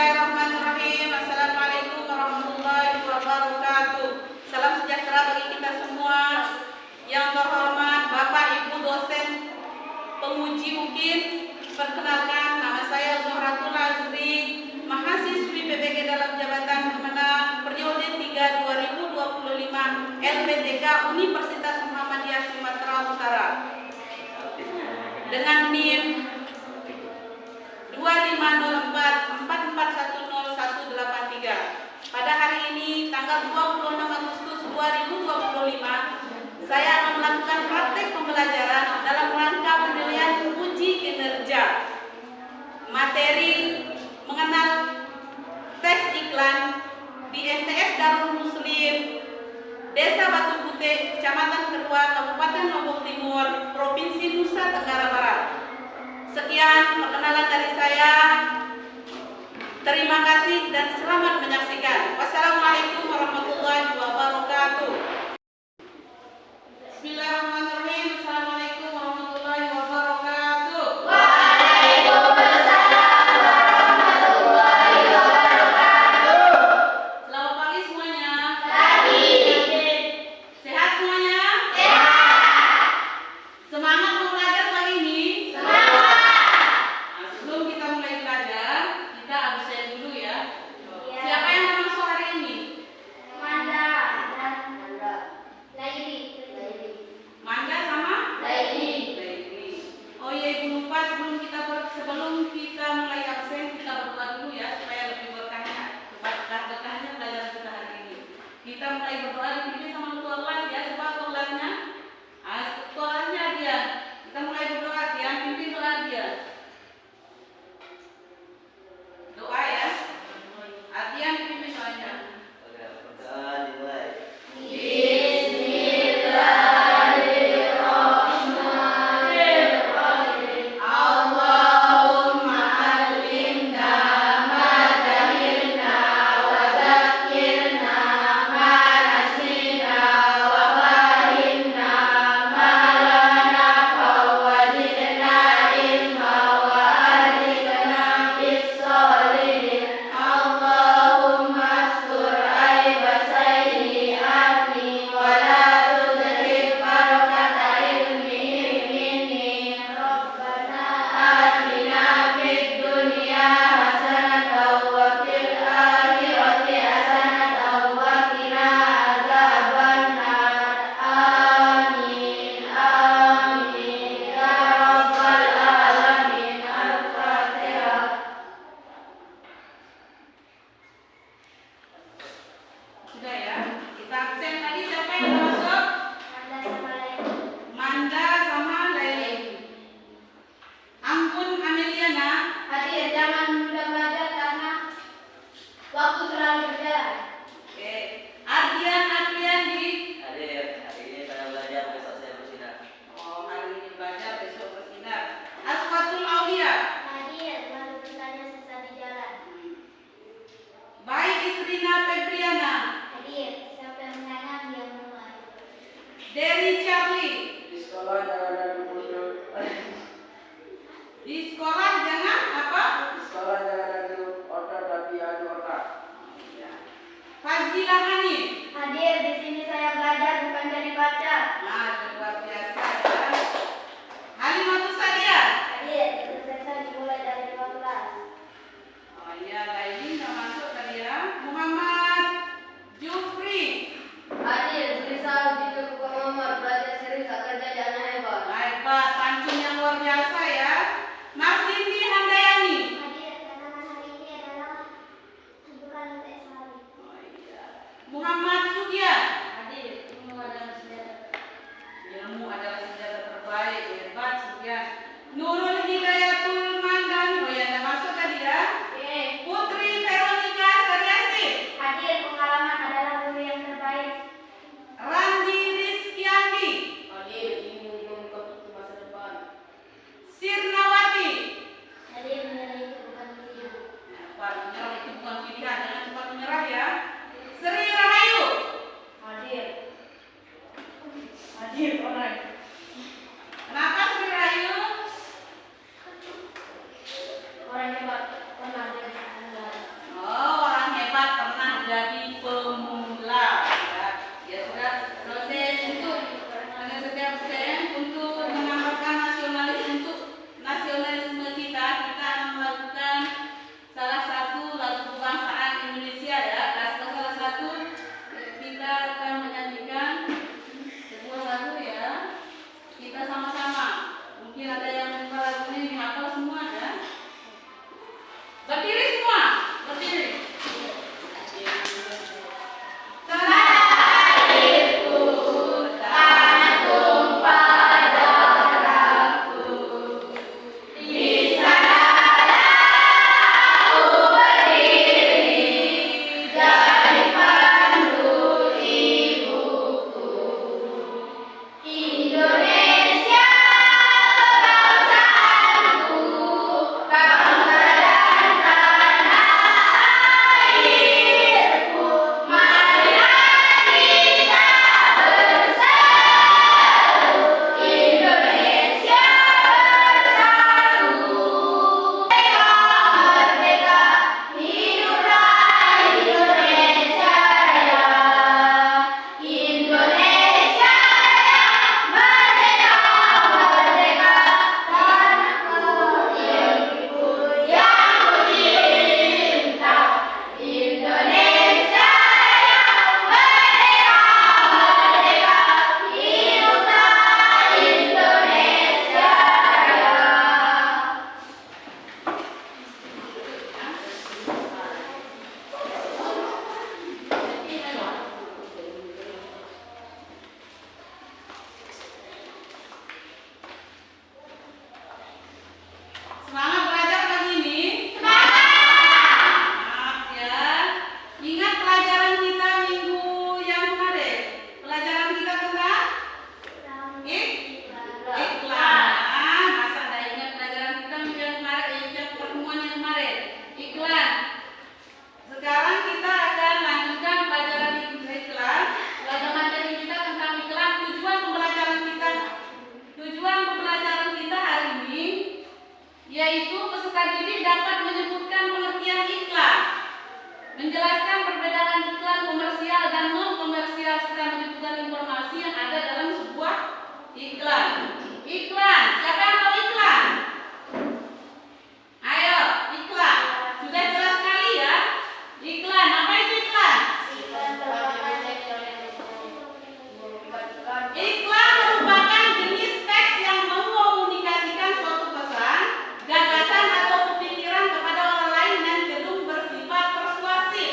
Bismillahirrahmanirrahim. Assalamualaikum warahmatullahi wabarakatuh. Salam sejahtera bagi kita semua. Yang terhormat Bapak Ibu dosen penguji UKIN, perkenalkan nama saya Zuhratul Azri, mahasiswi PBG dalam jabatan pemenang periode 3 2025 LPTK Universitas Muhammadiyah Sumatera Utara dengan NIM 250444100183. Pada hari ini tanggal 26 Agustus 2025, saya akan melakukan praktek pembelajaran dalam rangka penilaian uji kinerja materi mengenal tes iklan di MTS Darul Muslim Desa Batu Putih, Kecamatan Kedua, Kabupaten Lombok Timur, Provinsi Nusa Tenggara Barat. Sekian perkenalan dari saya. Terima kasih dan selamat menyaksikan. Wassalamualaikum warahmatullahi wabarakatuh. Bismillahirrahmanirrahim. Assalamualaikum warahmatullahi wabarakatuh. Waalaikumsalam warahmatullahi wabarakatuh. Selamat pagi semuanya. Pagi. Sehat semuanya? Sehat. Semangat mau belajar pagi ini? Semangat. Nah, sebelum kita mulai belajar, kita absen dulu ya. Iya. Siapa yang mau masuk hari ini? Manda. Laili. Manda sama? Laili. Baik. Oh iya, Ibu lupa sebelum kita mulai absen, kita berdoa dulu ya supaya lebih berkahnya belajar kita hari ini. Kita mulai berdoa dipimpin sama Ketua kelas ya. Siapa ketua kelasnya? Ketua kelasnya dia. Kita mulai berdoa dia, pimpin doa dia. Doa ya. Artian pimpin doanya. Bismillahirrahmanirrahim. Allahumma alimna ma jahilna wa zakkirna ma nasina wa fahimna ma la nafau wa zidna ilma wa ahlina bis-solihin. Allahumma astur aiba sayyi'atni wa la tudrik barakata ilmihi minni. Rabbana atina fid dunya hasanatan wa fil akhirati hasanatan wa qina adzabannar. Amin amin ya rabbal alamin. Al-Fatihah. Sudah ya. Kita absen tadi siapa yang masuk? Manda sama Laili. Ampun Ameliana. Hadir, jangan mudah belajar karena waktu selalu berjalan. Oke. Adrian di. Hadir, hari ini saya belajar, besok saya bersinar. Oh, hari ini belajar, besok bersinar. Aswatul Aulia. Hadir, baru bertanya sesat di jalan. Baik Istrina Febriana. Hadir, siapa yang menanya dia mulai. Derry Charlie. Di sekolah jangan adu mulut. Di sekolah jangan apa? Di sekolah jangan adu otot tapi adu otak. Fazila Hani. Hadir, di sini saya belajar bukan jadi pacar. Nah, luar biasa ya. Halimatus Sadia. Hadir, selesai dimulai dari 15. Oh iya, Laili nggak masuk tadi ya. Muhammad Jufri. Hadir, berusaha begitu ke Muhammad, belajar serius agar jadi anak hebat. Baik Pak, pantun yang luar biasa ya. Marsindi Handayani. Hadir, tantangan hari ini adalah bukan UTS hari. Oh iya. Muhammad Sugian. Hadir, ilmu adalah senjata. Ilmu adalah senjata terbaik. Hebat Sugian. Nurul Hidayatul Mandani. Oh ya, nggak masuk tadi ya. Oke. Putri Veronica Sariasi. Hadir, pengalaman adalah guru yang terbaik. Randi Rizkyandi. Hadir, ini untuk masa depan. Sirnawati. Hadir, menyerah itu bukan pilihan. Pak, menyerah itu bukan pilihan. Jangan cepat menyerah ya. Sri Rahayu. Hadir. Hadir orang. Kenapa Sri Rahayu? Orang hebat pernah jadi Menjelaskan perbedaan iklan komersial dan non komersial serta menyebutkan informasi yang ada dalam sebuah iklan. Iklan, siapa yang tahu iklan? Ayo, iklan. Sudah jelas sekali ya. Iklan, apa itu iklan? Iklan merupakan jenis teks yang mengkomunikasikan suatu pesan, gagasan atau pemikiran kepada orang lain dan cenderung bersifat persuasif.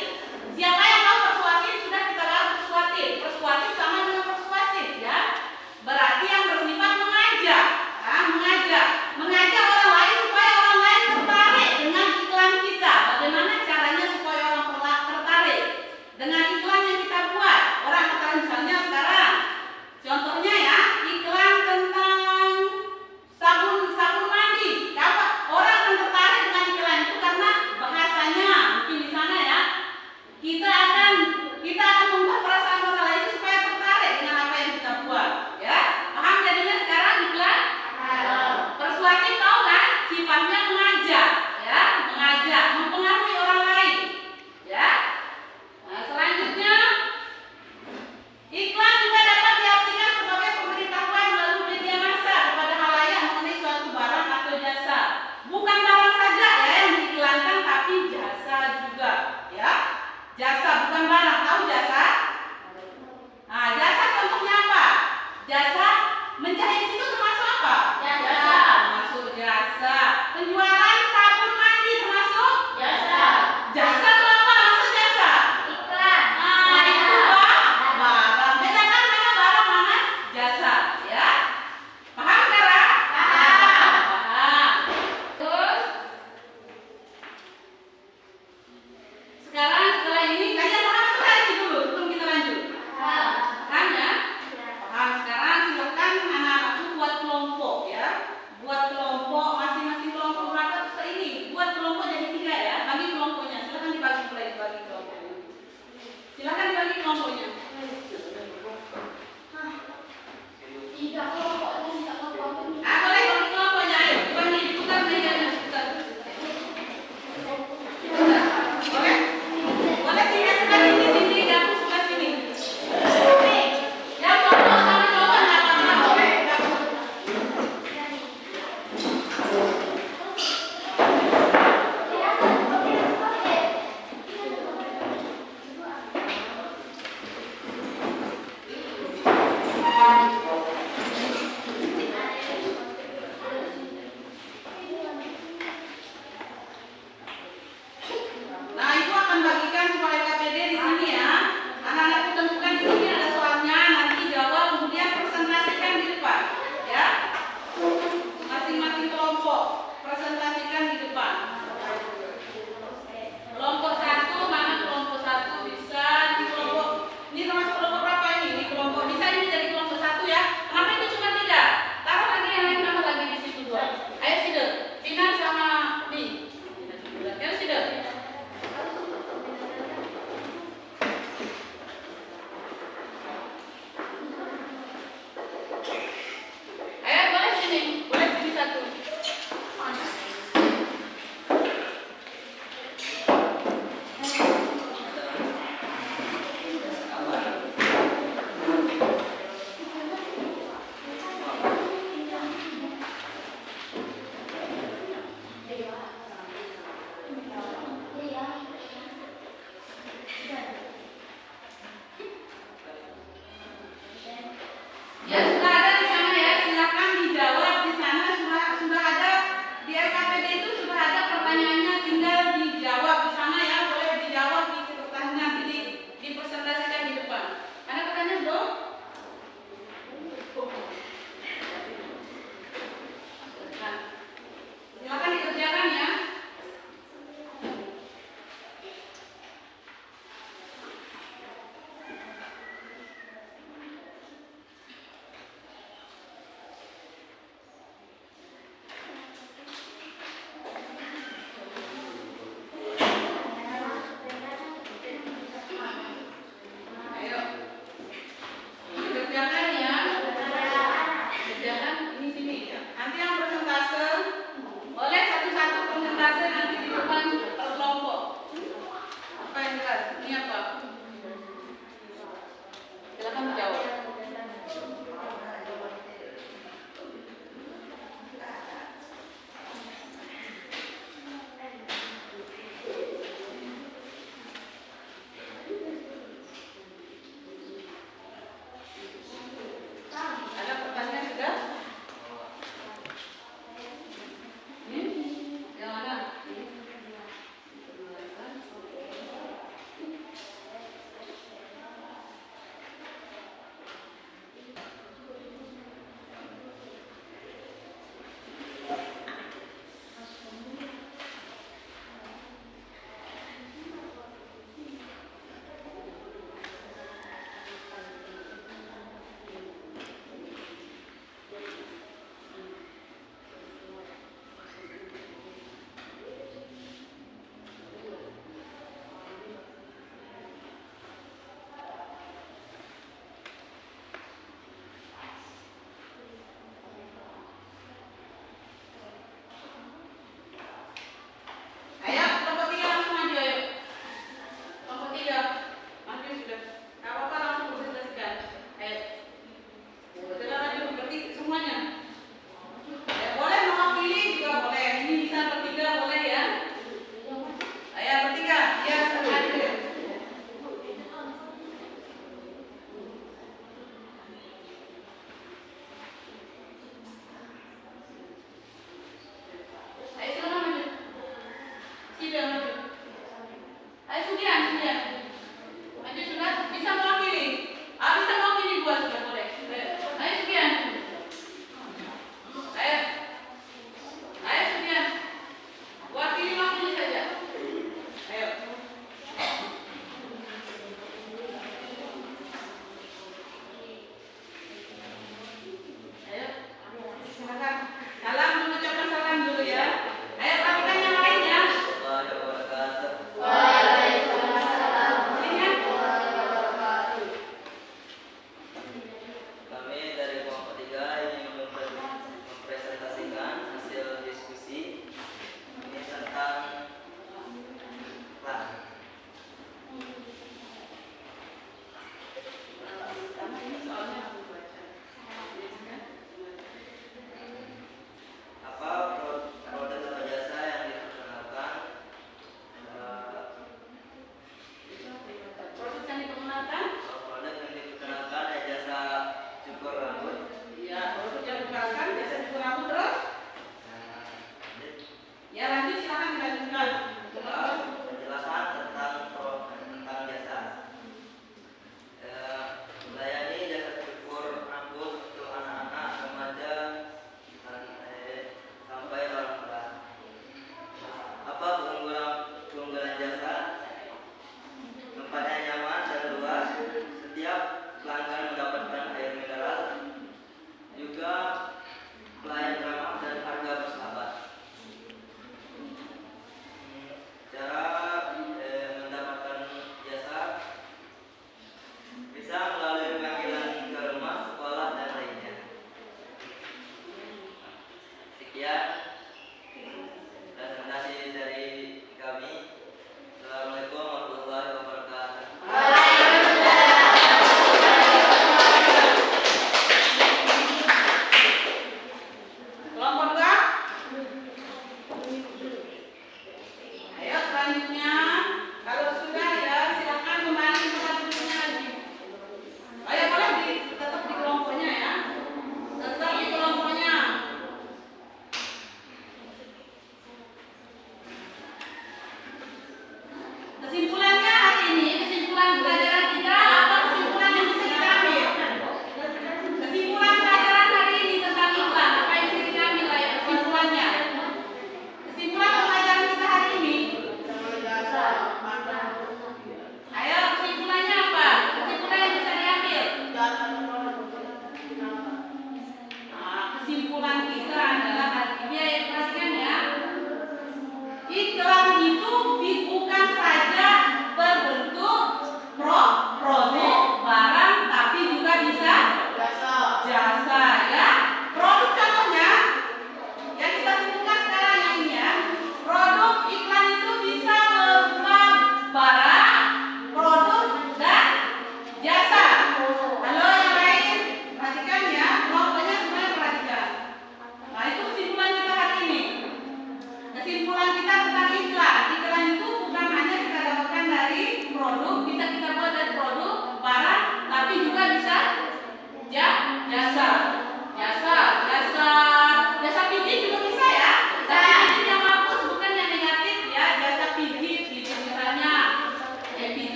Iklan itu